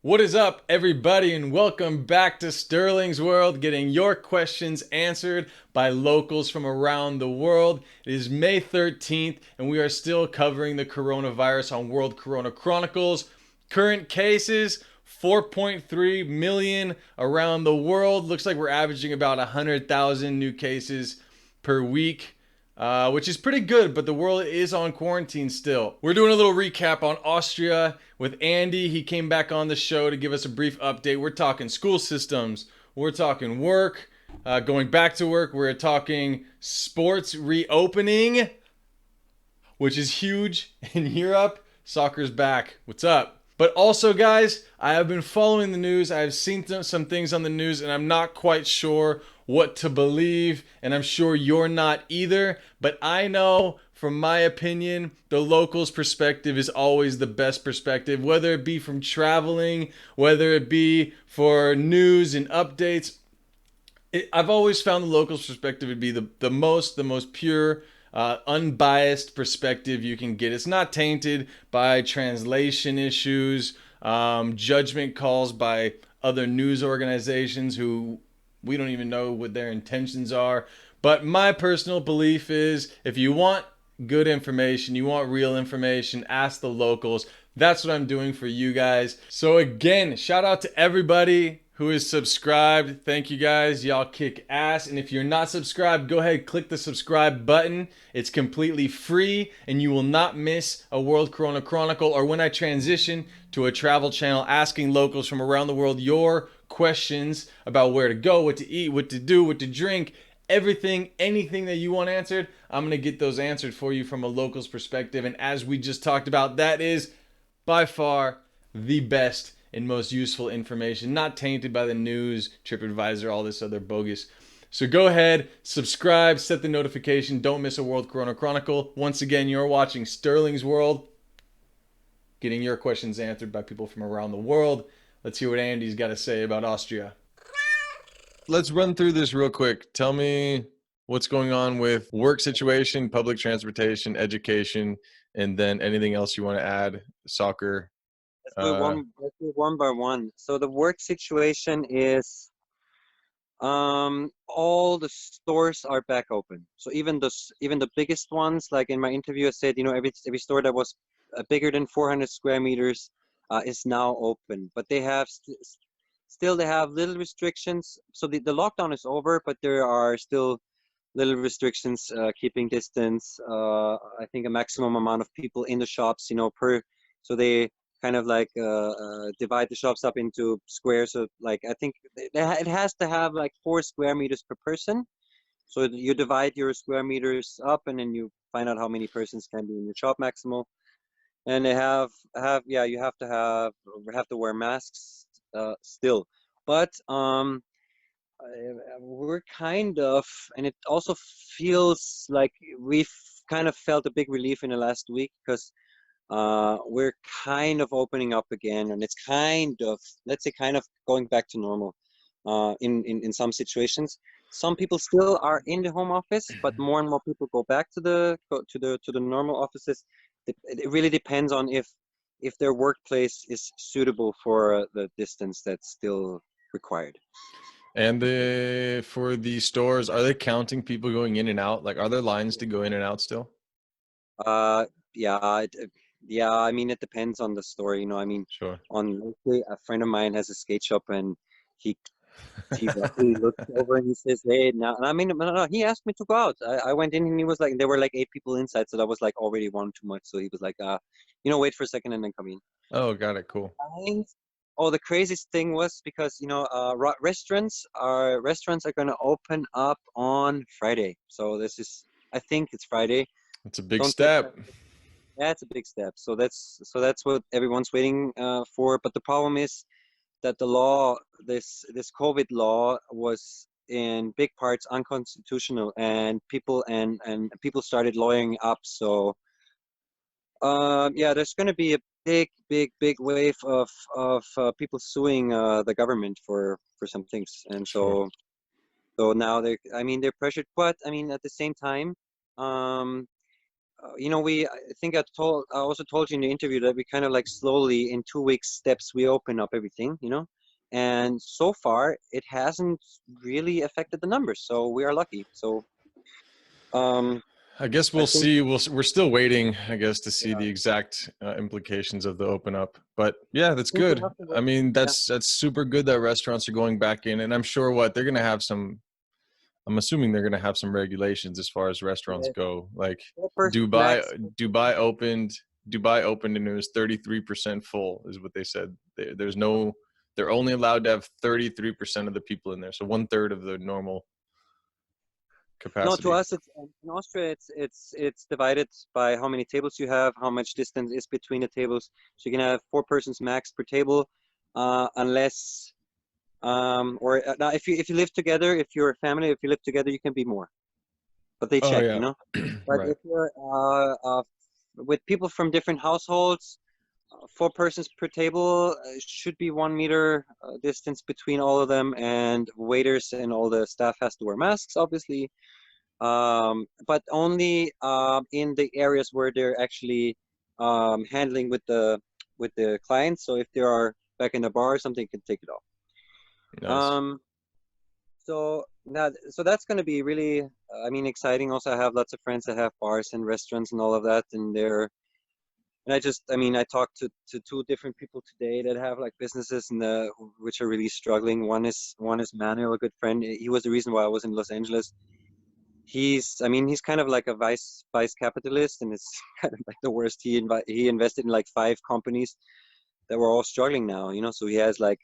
What is up, everybody, and welcome back to Sterling's World, getting your questions answered by locals from around the world. It is May 13th, and we are still covering the coronavirus on World Corona Chronicles. Current cases, 4.3 million around the world. Looks like we're averaging about 100,000 new cases per week. Which is pretty good, but the world is on quarantine still. We're doing a little recap on Austria with Andy. He came back on the show to give us a brief update. We're talking school systems, we're talking work, going back to work, we're talking sports reopening, which is huge in Europe. Soccer's back. What's up? But also, guys, I have been following the news. I've seen some things on the news, and I'm not quite sure what to believe, and I'm sure you're not either. But I know, from my opinion, the locals' perspective is always the best perspective, whether it be from traveling, whether it be for news and updates. I've always found the locals' perspective to be the most pure, unbiased perspective you can get. It's not tainted by translation issues, judgment calls by other news organizations who we don't even know what their intentions are. But my personal belief is, if you want good information, you want real information, ask the locals. That's what I'm doing for you guys. So again, shout out to everybody who is subscribed. Thank you guys. Y'all kick ass. And if you're not subscribed, go ahead, click the subscribe button. It's completely free and you will not miss a World Corona Chronicle or when I transition to a travel channel asking locals from around the world your questions about where to go, what to eat, what to do, what to drink, everything, anything that you want answered. I'm going to get those answered for you from a local's perspective. And as we just talked about, that is by far the best and most useful information, not tainted by the news, TripAdvisor, all this other bogus. So go ahead, subscribe, set the notification, don't miss a World Corona Chronicle. Once again, you're watching Sterling's World, getting your questions answered by people from around the world. Let's hear what Andy's got to say about Austria. Let's run through this real quick. Tell me what's going on with work situation, public transportation, education, and then anything else you want to add, soccer. Let's do one by one. So the work situation is all the stores are back open. So even the biggest ones, like in my interview I said, every store that was bigger than 400 square meters is now open. But they have still they have little restrictions. So the lockdown is over, but there are still little restrictions, keeping distance, I think a maximum amount of people in the shops, per, so they kind of like divide the shops up into squares. So like, I think it has to have like 4 square meters per person. So you divide your square meters up and then you find out how many persons can be in your shop maximal. And they yeah, you have to wear masks still. But we're kind of, and it also feels like we've kind of felt a big relief in the last week because we're kind of opening up again, and it's kind of, let's say, kind of going back to normal in some situations. Some people still are in the home office, but more and more people go back to the normal offices. It really depends on if their workplace is suitable for the distance that's still required. And for the stores, are they counting people going in and out? Like, are there lines to go in and out still? Yeah, yeah. I mean, it depends on the store. I mean, Sure. let's say a friend of mine has a skate shop, and he he looks over and he says, "Hey, now." And I mean, no, he asked me to go out. I went in and he was like, there were like 8 people inside, so that was like already one too much. So he was like, wait for a second and then come in. Oh, got it. Cool. Oh, the craziest thing was because restaurants are gonna open up on Friday. So this is, I think it's Friday. It's a big Don't quote step. That's a big step. So that's what everyone's waiting for. But the problem is that this COVID law was in big parts unconstitutional, and people started lawyering up. So yeah, there's going to be a big wave of people suing the government for some things, and Sure. so now they're pressured. But I mean, at the same time, um, I think I also told you in the interview that we kind of like slowly in 2 weeks steps we open up everything, and so far it hasn't really affected the numbers, so we are lucky. So um, I guess I we'll think, see. We're still waiting, I guess, to see yeah, the exact implications of the open up. But yeah, that's I think we'll good. have to I wait. mean, Yeah, that's super good that restaurants are going back in, and I'm sure they're gonna have some. I'm assuming they're gonna have some regulations as far as restaurants yeah, go. Like four-person Dubai, max. Dubai opened. Dubai opened and it was 33% full, is what they said. There's no. They're only allowed to have 33% of the people in there, so 1/3 of the normal No, to capacity. us, it's in Austria. It's divided by how many tables you have, how much distance is between the tables. So you can have four persons max per table, unless or now if you live together, if you're a family, if you live together, you can be more. But they Oh check, yeah, But right. if you're with people from different households, four persons per table should be 1 meter distance between all of them, and waiters and all the staff has to wear masks, obviously, but only in the areas where they're actually handling with the clients. So if they are back in the bar or something, you can take it off. Nice. Um, so that's going to be really, I mean, exciting. Also, I have lots of friends that have bars and restaurants and all of that, and I mean, I talked to two different people today that have like businesses and which are really struggling. One is Manuel, a good friend. He was the reason why I was in Los Angeles. I mean, he's kind of like a vice capitalist, and it's kind of like the worst. He invested in like 5 companies that were all struggling now, so he has like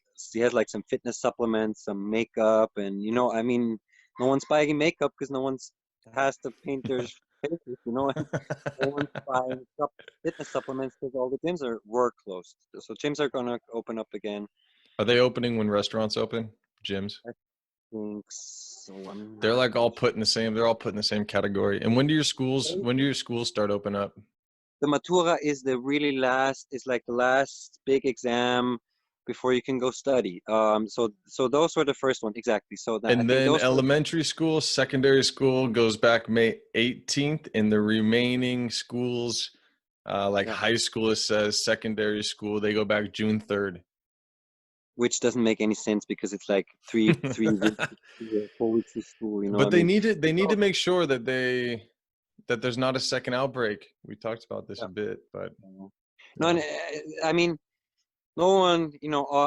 some fitness supplements, some makeup, and I mean, no one's buying makeup because no one's has to paint their faces, and no one's buying fitness supplements because all the gyms were closed. So gyms are gonna open up again. Are they opening when restaurants open? Gyms? I think so. I'm They're not like really all put in the same. They're all put in the same category. And when do your schools? sure. When do your schools start open up? The Matura is like the last big exam before you can go study. So those were the first one, exactly. So that I And think then those were, elementary school, secondary school goes back May 18th, and the remaining schools, like yeah, high school, it says secondary school, they go back June 3rd. which doesn't make any sense because it's like three weeks of school, 4 weeks of school. But I mean, they it's need to all, make sure that there's not a second outbreak. We talked about this yeah. a bit, but No, and yeah. I mean, no one,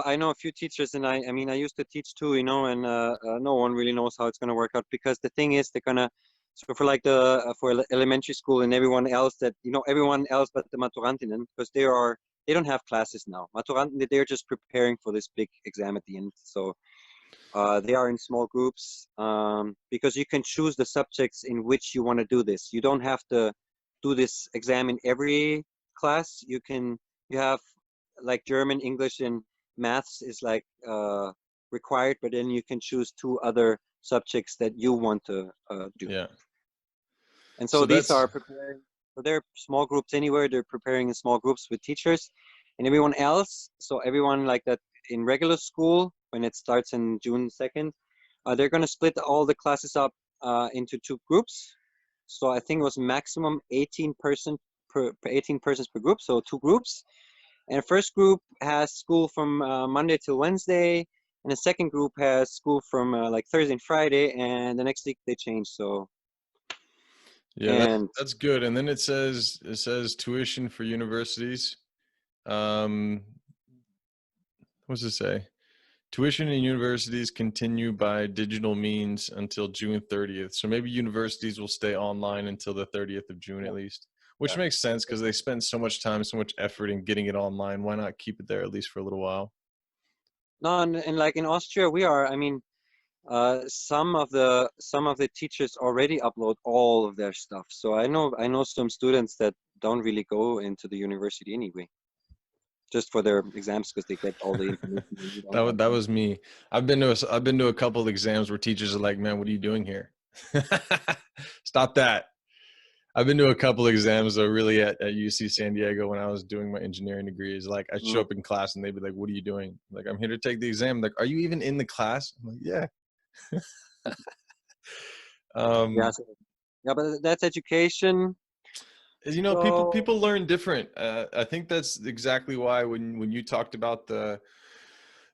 I know a few teachers, and I mean, I used to teach too, and no one really knows how it's going to work out, because the thing is, they're gonna, so for like for elementary school and everyone else, everyone else but the Maturantinen, because they don't have classes now. Maturanten, they're just preparing for this big exam at the end. So they are in small groups, because you can choose the subjects in which you want to do this. You don't have to do this exam in every class. You have like German, English, and maths is like required, but then you can choose 2 other subjects that you want to do. Yeah. And so So these that's are preparing. So they're small groups anywhere. They're preparing in small groups with teachers and everyone else. So everyone like that in regular school, when it starts in June 2nd, they're going to split all the classes up into 2 groups. So I think it was maximum 18 persons per group. So 2 groups. And the first group has school from Monday till Wednesday, and the second group has school from like Thursday and Friday, and the next week they change. So yeah, and that's good. And then it says tuition for universities. Um, what does it say? Tuition in universities continue by digital means until June 30th. So maybe universities will stay online until the 30th of June yeah, at least, which yeah. makes sense because they spend so much time, so much effort in getting it online. Why not keep it there at least for a little while? No, and like in Austria, I mean, some of the teachers already upload all of their stuff. So I know some students that don't really go into the university anyway, just for their exams, because they get all the information they need online. That was me. I've been to a couple of exams where teachers are like, "Man, what are you doing here? Stop that." I've been to a couple exams though, really at UC San Diego when I was doing my engineering degree. Is like I'd show Mm. up in class and they'd be like, "What are you doing?" Like, "I'm here to take the exam." Like, "Are you even in the class?" I'm like, "Yeah." Yeah, Um, yeah, but that's education. You know, people So people learn different. I think that's exactly why when you talked about the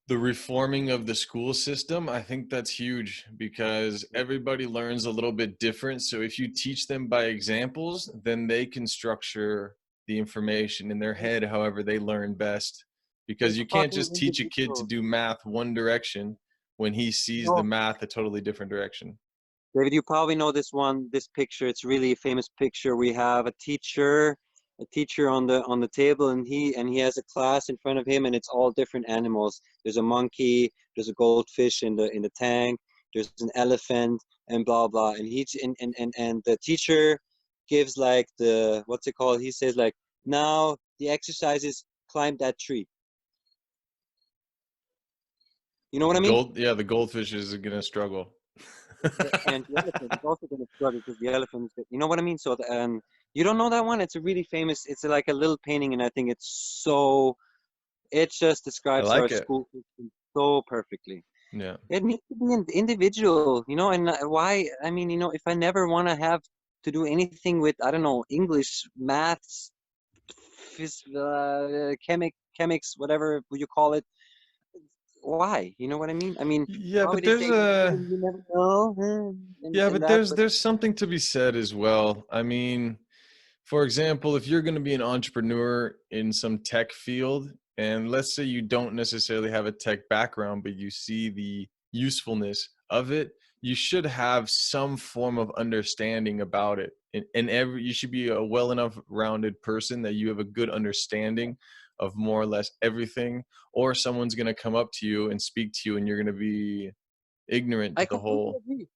reforming of the school system, I think that's huge because everybody learns a little bit different. So if you teach them by examples, then they can structure the information in their head however they learn best. Because it's you can't fucking just teach a kid to individual. do math one direction when he sees the math a totally different direction. David, you probably know this picture. It's really a famous picture. We have a teacher on the table, and he has a class in front of him, and it's all different animals. There's a monkey, there's a goldfish in the tank, there's an elephant, and blah blah. And and the teacher gives like the what's it called? He says like, now the exercise is climb that tree. You know what I mean? Yeah, the goldfish is gonna struggle. And the elephant is also going to struggle because the elephant is, you know what I mean? So, you don't know that one? It's a really famous, it's like a little painting, and I think it just I describes our like it. school system so perfectly. Yeah. It needs to be an individual, you know, and why, I mean, you know, if I never want to have to do anything with, I don't know, English, maths, chemics, whatever you call it, why? You know what I mean? I mean, Yeah, probably but they there's say, a you never know, yeah, and but that, there's but there's something to be said as well. I mean, for example, if you're going to be an entrepreneur in some tech field, and let's say you don't necessarily have a tech background, but you see the usefulness of it, you should have some form of understanding about it. And you should be a well enough rounded person that you have a good understanding of more or less everything, or someone's going to come up to you and speak to you, and you're going to be ignorant I to the completely whole. agree.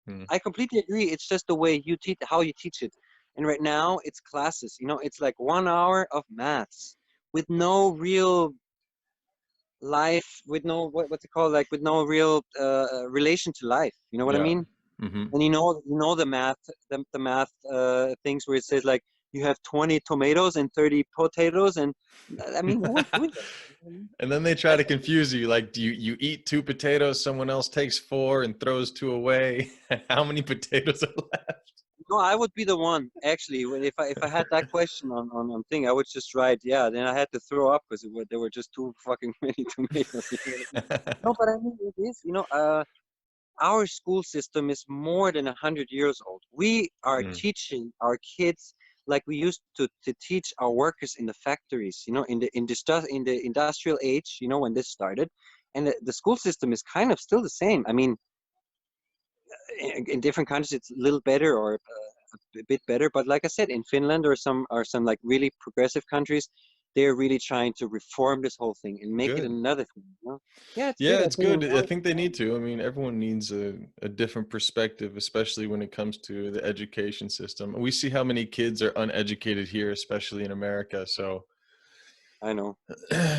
Hmm. I completely agree. It's just the way you teach, how you teach it. And right now, it's classes. You know, it's like 1 hour of maths with no real life, with no what's it called, like with no real relation to life. You know what I Yeah. mean? Hmm. And you know the math, the math things where it says like you have 20 tomatoes and 30 potatoes, and I mean, no one's doing that. You know what I mean? And then they try to That's confuse you. Like, do you eat two potatoes? Someone else takes four and throws two away. How many potatoes are left? no, I would be the one actually. If I had that question on thing, I would just write, yeah. Then I had to throw up because there were just too fucking many tomatoes. You know what I mean? No, but I mean it is. You know, our school system is more than 100 years old. We are Mm, teaching our kids like we used to teach our workers in the factories. You know, in the industrial age. You know, when this started, and the school system is kind of still the same. I mean, in different countries it's a little better or a bit better, but like I said, in Finland or some like really progressive countries, they're really trying to reform this whole thing and make it good. another thing, you know? Yeah, it's Yeah, good. I it's think good. I now think they need to. I mean, everyone needs a different perspective, especially when it comes to the education system. We see how many kids are uneducated here, especially in America. So, I know.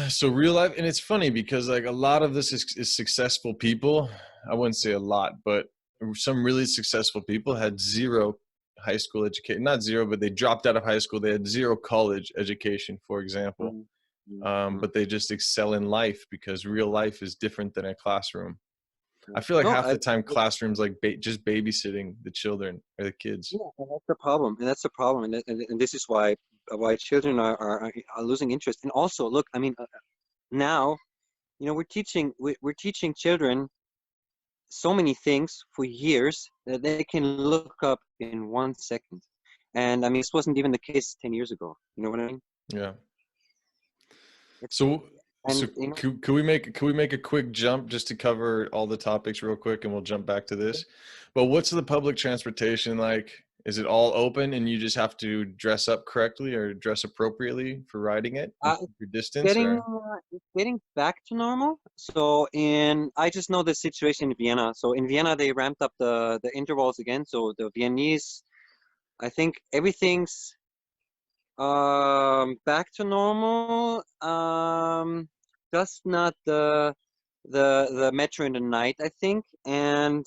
so real life, and it's funny because like a lot of this is successful people. I wouldn't say a lot, but some really successful people had zero high school education, not zero, but they dropped out of high school. They had zero college education, for example. Mhm. Mhm. But they just excel in life because real life is different than a classroom. I Yeah. feel like No, half the time classrooms like just babysitting the children or the kids. yeah, and that's the problem, and that's the problem, and this is why children are losing interest. And also, look, I mean, now, you know, we're teaching children so many things for years that they can look up in 1 second. And I mean, this wasn't even the case 10 years ago. You know what I mean? Yeah. It's, So and you know, could we make a quick jump just to cover all the topics real quick and we'll jump back to this. But what's the public transportation like? Is it all open and you just have to dress up correctly or dress appropriately for riding it and keep your distance or it's getting back to normal. I just know the situation in Vienna. So in Vienna, they ramped up the intervals again. So the Viennese, I think everything's back to normal. Just not the metro in the night, I think, and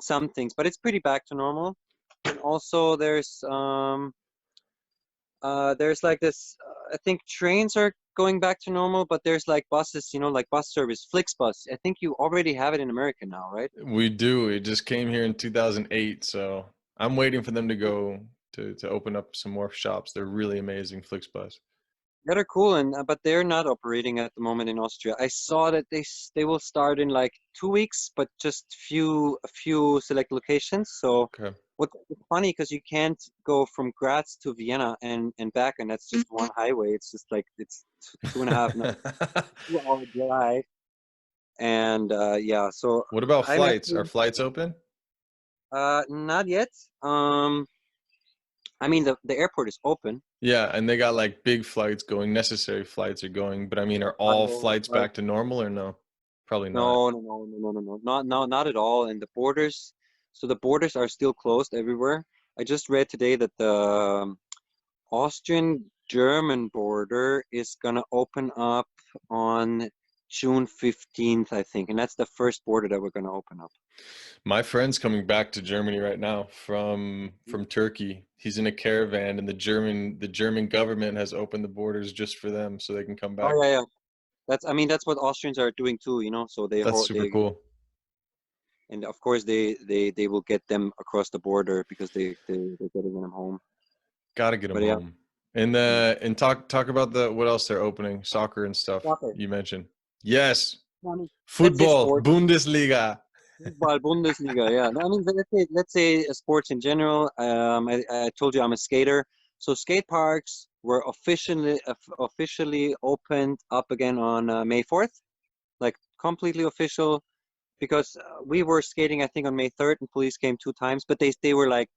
some things, but it's pretty back to normal. And also there's like this. I think trains are going back to normal, but there's like buses, you know, like bus service, Flixbus. I think you already have it in America now, right? we do. It just came here in 2008, so I'm waiting for them to go to open up some more shops. They're really amazing, Flixbus. That are cool, and but they're not operating at the moment in Austria. I saw that they will start in like 2 weeks, but just a few select locations. So Okay. what's funny because you can't go from Graz to Vienna and back, and that's just one highway. It's just like it's 2.5, no, 2 hour drive, and yeah. So What about I'm flights? Are actually flights open? not yet. I mean the airport is open. Yeah, and they got like big flights going, necessary flights are going, but I mean, are all flights But back to normal or no? Probably not. no, no, no, no, no, no, no, not at all. And the borders, so the borders are still closed everywhere. I just read today that the Austrian-German border is gonna open up on June 15th, I think, and that's the first border that we're gonna open up. My friend's coming back to Germany right now from Turkey. He's in a caravan, and the German government has opened the borders just for them so they can come back. Oh yeah, yeah. That's I mean that's what Austrians are doing too, you know. So That's super they cool. and of course they will get them across the border because they're getting them home. Got to get them But yeah, home. And talk about the what else they're opening, soccer and stuff soccer. you mentioned. Yes, I mean, let's say football, sports. Bundesliga. Football, Bundesliga, yeah. No, I mean, let's say sports in general. I told you I'm a skater, so skate parks were officially opened up again on May 4th, like completely official. Because we were skating, I think, on May 3rd, and police came 2 times, but they were like,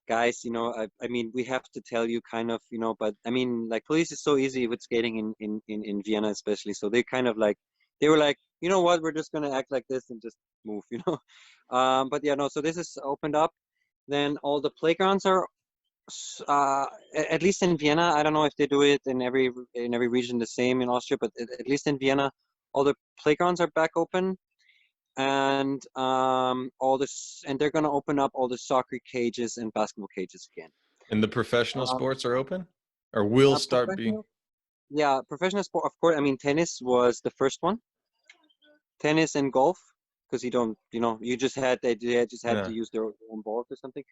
guys, I mean, we have to tell you, kind of, but I mean, like, police is so easy with skating in Vienna, especially. So they kind of like, they were like, you know what, we're just gonna act like this and just move, you know. But yeah, no. So this is opened up. Then all the playgrounds are, at least in Vienna. I don't know if they do it in every region the same in Austria, but at least in Vienna, all the playgrounds are back open, and they're gonna open up all the soccer cages and basketball cages again. And the professional Um, sports are open or will start being. professional, yeah, professional sport. Of course, I mean tennis was the first one. Tennis and golf, because you just had they just had Yeah. to use their own balls or something.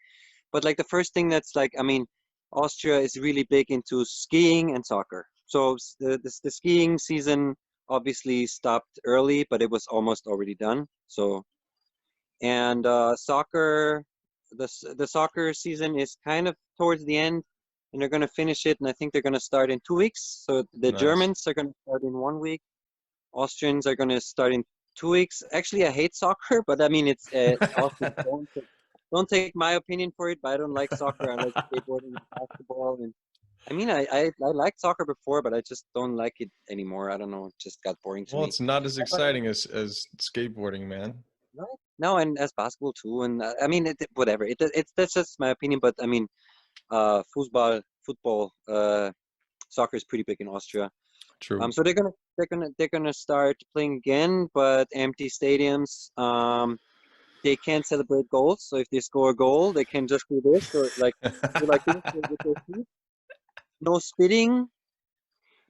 But like the first thing that's like, I mean, Austria is really big into skiing and soccer. So the skiing season obviously stopped early, but it was almost already done. So and soccer, the soccer season is kind of towards the end, and they're going to finish it, and I think they're going to start in 2 weeks. So the Nice. Germans are going to start in 1 week. Austrians are going to start in 2 weeks. Actually, I hate soccer, but I mean it's Austrians don't take my opinion for it. But I don't like soccer. I like skateboarding and basketball, and I mean I liked soccer before, but I just don't like it anymore. I don't know, it just got boring to Well, me. it's not as But exciting as skateboarding, man. right. No, and as basketball too, and I mean whatever. It's that's just my opinion, but I mean, football, soccer is pretty big in Austria. True. So they're gonna start playing again, but empty stadiums. They can't celebrate goals, so if they score a goal, they can just do this, or like do like this with their feet. No spitting,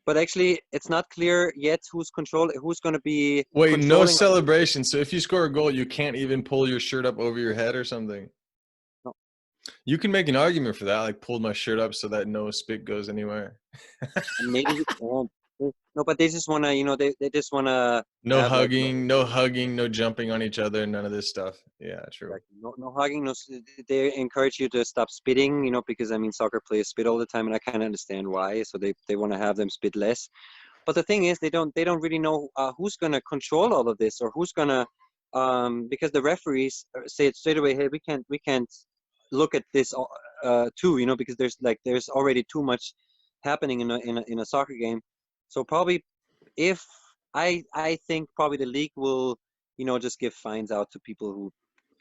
but actually, it's not clear yet who's gonna be Wait, no controlling all this. celebration. So if you score a goal, you can't even pull your shirt up over your head or something. No, You can make an argument for that, like pulled my shirt up so that no spit goes anywhere. maybe we can. No, but they just wanna, they just wanna No have like hugging, no hugging, no jumping on each other, none of this stuff. Yeah, true. no hugging, they encourage you to stop spitting, because I mean soccer players spit all the time, and I kind of understand why. So they want to have them spit less. But the thing is, they don't really know who's gonna control all of this, or who's gonna, because the referees say it straight away. Hey, we can't look at this too, because there's already too much happening in a soccer game. So probably, if I think probably the league will, just give fines out to people who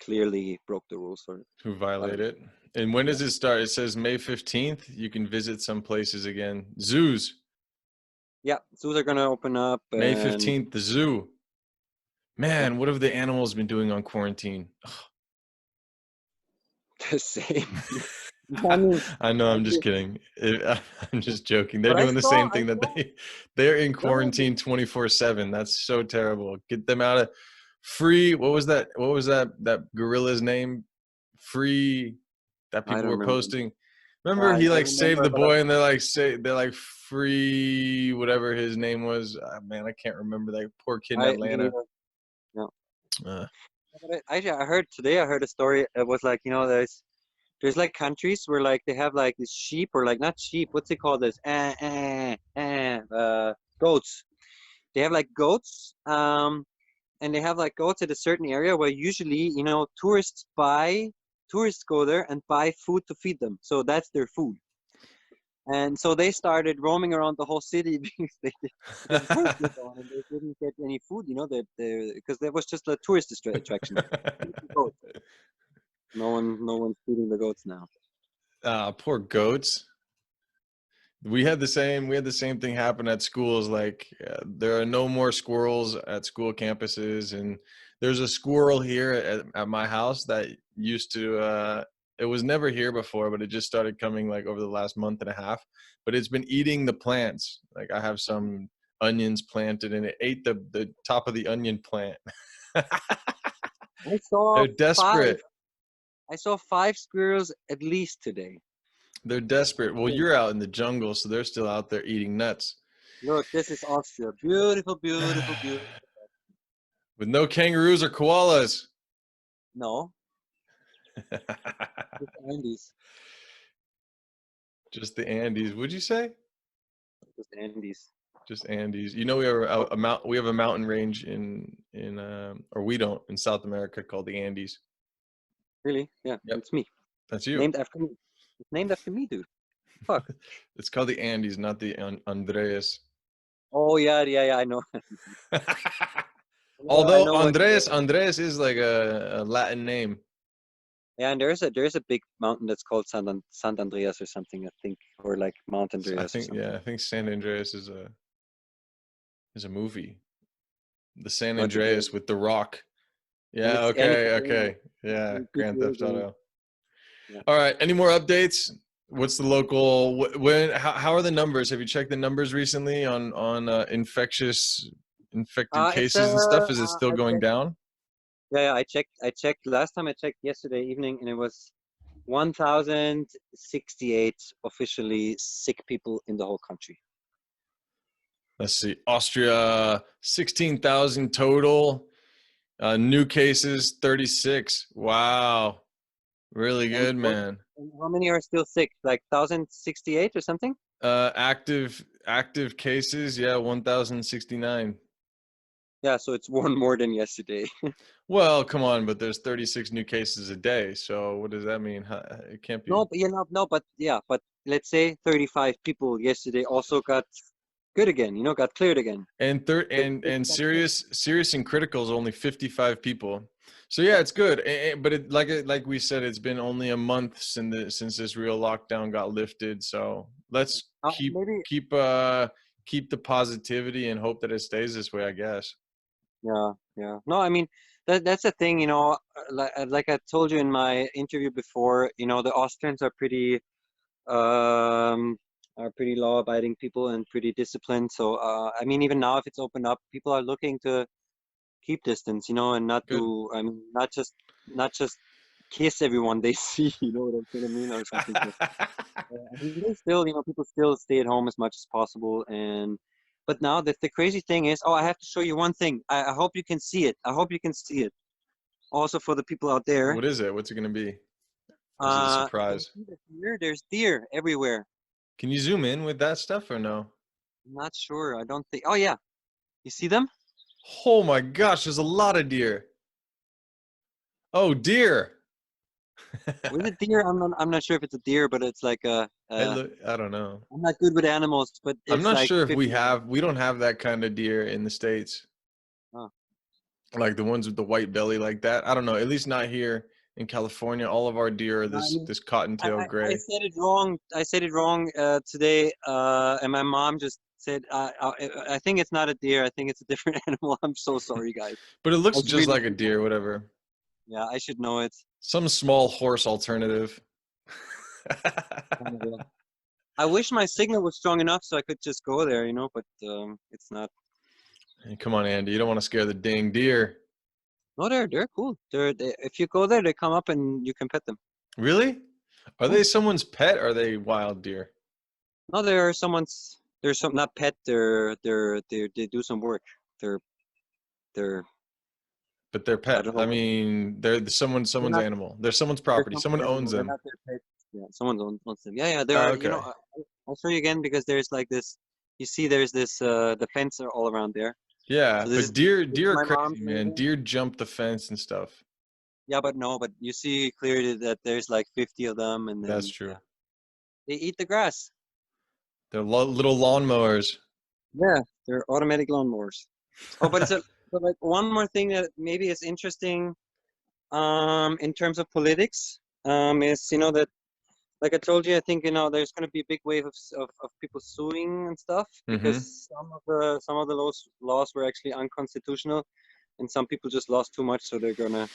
clearly broke the rules for it. Who I don't violate know. it. And when Yeah. does it start? It says May 15th. You can visit some places again. Zoos. Yeah, zoos are gonna open up, May and 15th, the zoo. yeah, Man, what have the animals been doing on quarantine? the same. I mean, I know, I'm just actually, kidding. I'm just joking. They're but I doing the saw, same I thing that saw. they're in No, quarantine 24/7. That's so terrible. Get them out of free. What was that? What was that gorilla's name? Free that I people don't were remember. posting. Remember he I like saved remember, the but like boy and they're like free whatever his name was. Ah, man, I can't remember that poor kid in me Atlanta. neither. Yeah. Uh, But I heard today. I heard a story. It was like there's like countries where like they have like this sheep or like not sheep. What's it called? This goats. They have like goats. And they have like goats at a certain area where usually tourists go there and buy food to feed them. So that's their food. And so they started roaming around the whole city because the tourists were gone and they didn't get any food, because that was just a tourist attraction. Goats. No one's feeding the goats now. Poor goats. We had the same thing happen at schools. Like there are no more squirrels at school campuses, and there's a squirrel here at my house that used to it was never here before, but it just started coming like over the last month and a half. But it's been eating the plants. Like I have some onions planted and it ate the top of the onion plant. I saw They're five. desperate. I saw five squirrels at least today. They're desperate. Well, you're out in the jungle, so they're still out there eating nuts. Look, this is Austria. Beautiful, beautiful, beautiful. With no kangaroos or koalas. No, it's Andes. Just the Andes. Would you say? Just Andes. Just Andes. You know, we have a mountain range or we don't, in South America, called the Andes. Really? Yeah, Yep, it's me. that's you. Named after me. It's named after me, dude. Fuck. It's called the Andes, not the Andreas. Oh yeah, yeah, yeah. I know. I Although know what. Andres is like a Latin name. Yeah, and there's a big mountain that's called Sant Andreas or something, I think, or like Mount So I Andreas or think, something. yeah, I think San Andreas is a movie. The San No, it's a game. Andreas with The Rock. And Yeah, it's a okay, game. okay. Yeah, It's a Grand GTA Theft game. Auto. Yeah. All right, any more updates? What's the local how are the numbers? Have you checked the numbers recently on infected It's cases and stuff? Is it still I going checked. down? Yeah, yeah, I checked. I checked last time. I checked yesterday evening, and it was 1,068 officially sick people in the whole country. Let's see. Austria 16,000 total. New cases 36. Wow. Really And good, what? man. And how many are still sick? Like 1,068 or something? Active cases, yeah, 1,069. Yeah, so it's one more than yesterday. Well, come on, but there's 36 new cases a day. So what does that mean? It can't be. No, but no, but yeah, but let's say 35 people yesterday also got good again. Got cleared again. And They and got cleared. serious and critical is only 55 people. So yeah, it's good. But like we said, it's been only a month since this real lockdown got lifted. So let's Maybe. keep the positivity and hope that it stays this way, I guess. Yeah, yeah. No, I mean that's the thing. Like I told you in my interview before. The Austrians um are pretty law-abiding people and pretty disciplined. So I mean, even now, if it's opened up, people are looking to keep distance, and not Good. to. I mean, not just kiss everyone they see. You know what I mean, or something. So, I mean, people still stay at home as much as possible. But now the crazy thing is, oh, I have to show you one thing. I hope you can see it. I hope you can see it. Also for the people out there, What is it? What's it going to be? Or is it a can you surprise? see the deer? There's deer everywhere. Can you zoom in with that stuff or no? I'm not sure. I don't think. Oh yeah, you see them? Oh my gosh, there's a lot of deer. Oh, deer. Was it deer? I'm not sure if it's a deer, but it's like Hey, look, I don't know. I'm not good with animals, but I'm it's not like sure if 50. we don't have that kind of deer in the States. Oh. Like the ones with the white belly like that. I don't know. At least not here in California. All of our deer are No, I this mean, this I, cottontail I, I gray. said it wrong. I said it wrong today, and my mom just said, I think it's not a deer. I think it's a different animal. I'm so sorry, guys. But it I looks should just really, like a deer, whatever. yeah, I should know it. Some small horse alternative. Yeah. I wish my signal was strong enough so I could just go there, but it's not. Hey, come on, Andy. You don't want to scare the dang deer. No, they're cool. If you go there, they come up and you can pet them. Really? Are they someone's pet? Or are they wild deer? No, they're someone's. They're some not pet. They do some work. They're they're But they're I pet. don't know I what. mean, they're They're someone's not. animal. They're someone's They're property. Someone someone's owns animal. They're them. not their pets. Yeah, someone owns them. Yeah, yeah. There are. Okay. I'll show you again because there's like this. You see, there's this. The fence are all around there. Yeah, So but deer this is are my crazy, mom's man. neighbor. Deer jump the fence and stuff. Yeah, but no, but you see clearly that there's like 50 of them, and That's then true. yeah, they eat the grass. They're little lawnmowers. Yeah, they're automatic lawnmowers. Oh, but but like one more thing that maybe is interesting, in terms of politics, is that like I told you, I think there's going to be a big wave of people suing and stuff Mm-hmm. because some of the laws were actually unconstitutional, and some people just lost too much, so they're gonna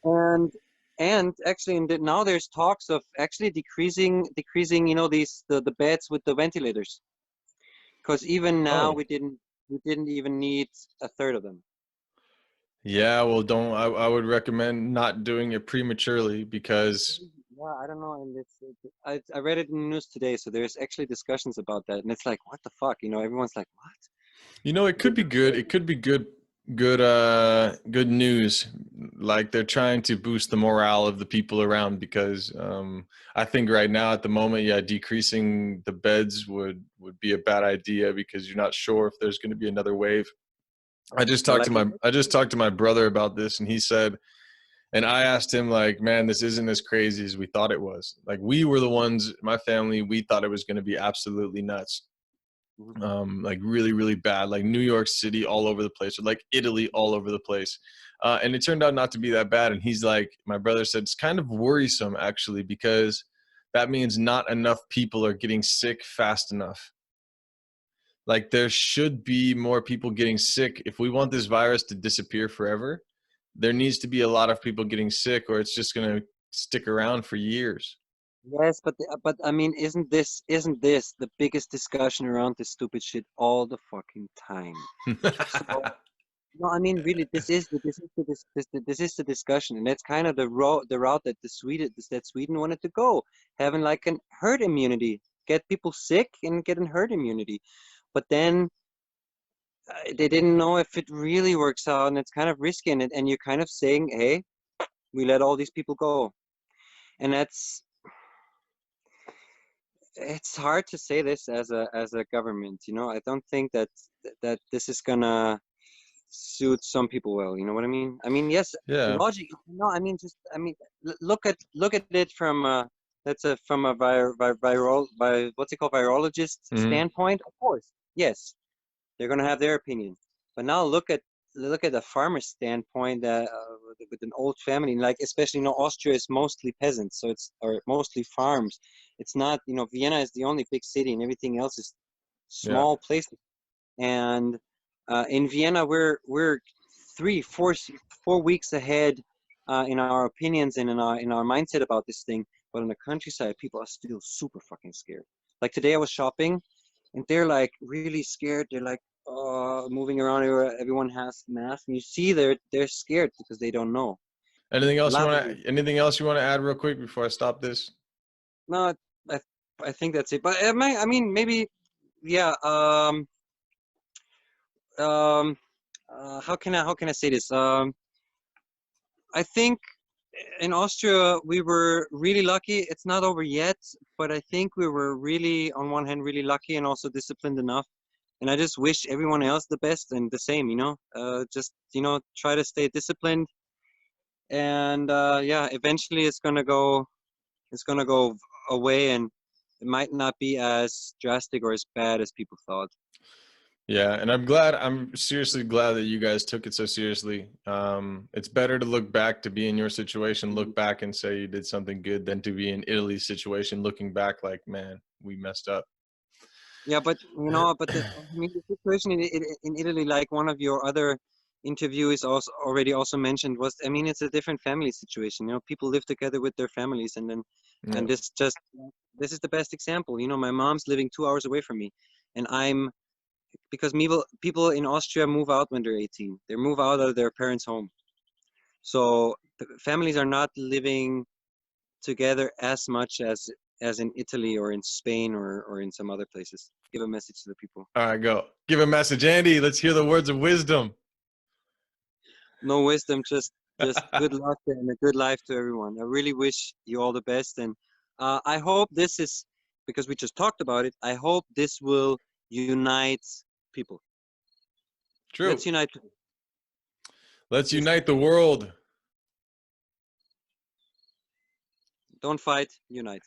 and and actually now there's talks of actually decreasing the beds with the ventilators, because even now Oh. we didn't even need a third of them. Yeah, well, don't I would recommend not doing it prematurely because Yeah, I don't know, and I read it in the news today, so there's actually discussions about that, and it's like, what the fuck, everyone's like, what? it could be good. It could be good news. Like they're trying to boost the morale of the people around because I think right now at the moment, yeah, decreasing the beds would be a bad idea because you're not sure if there's going to be another wave. Yeah, like I just talked to my brother about this and he said, and I asked him like, man, this isn't as crazy as we thought it was. Like we were the ones, my family, we thought it was going to be absolutely nuts. Mhm. Like really, really bad, like New York City all over the place, or like Italy all over the place. And it turned out not to be that bad. And he's like, my brother said, it's kind of worrisome actually, because that means not enough people are getting sick fast enough. Like there should be more people getting sick. If we want this virus to disappear forever, there needs to be a lot of people getting sick, or it's just going to stick around for years. Yes, but I mean, isn't this the biggest discussion around this stupid shit all the fucking time? So no, I mean, really, this is the discussion, and that's kind of the route that Sweden wanted to go, having like an herd immunity, get people sick and get an herd immunity. But then they didn't know if it really works out, and it's kind of risky, and you're kind of saying, hey, we let all these people go, and it's hard to say this as a government. I don't think that this is gonna suit some people well. You know what I mean? I mean, yes, Yeah. logic. No, I mean, look at it from from a what's it called, virologist Hmm. standpoint. Of course, yes, they're gonna have their opinion. But now look at the farmer's standpoint, with an old family, like especially Austria is mostly peasants, so it's or mostly farms. It's not Vienna is the only big city, and everything else is Yeah. small places. And in Vienna, we're 4 weeks ahead, in our opinions and in our mindset about this thing. But in the countryside, people are still super fucking scared. Like today, I was shopping, and they're like really scared. They're like moving around everywhere. Everyone has masks, and you see they're scared because they don't know. A lot of Anything else you want to add real quick before I stop this? no, I I think that's it. But I mean, maybe yeah. Um, how can I say this? I think in Austria we were really lucky. It's not over yet, but I think we were really, on one hand, really lucky and also disciplined enough. And I just wish everyone else the best and the same. Just try to stay disciplined, and yeah, eventually it's gonna go away, and it might not be as drastic or as bad as people thought. Yeah, and I'm seriously glad that you guys took it so seriously. It's better to look back to be in your situation, look back and say you did something good than to be in Italy's situation, looking back like, man, we messed up. Yeah, I mean, the situation in Italy, like one of your other interviewees also mentioned, was, I mean, it's a different family situation. People live together with their families, and Yeah. this is the best example. My mom's living 2 hours away from me, and because people in Austria move out when they're 18. They move out of their parents' home, so families are not living together as much as in Italy or in Spain or in some other places. Give a message to the people. All right, go. Give a message, Andy. Let's hear the words of wisdom. No wisdom, just good luck and a good life to everyone. I really wish you all the best, and I hope this is, because we just talked about it, I hope this will unite people. True. Let's unite people. Let's unite the world. Don't fight, unite.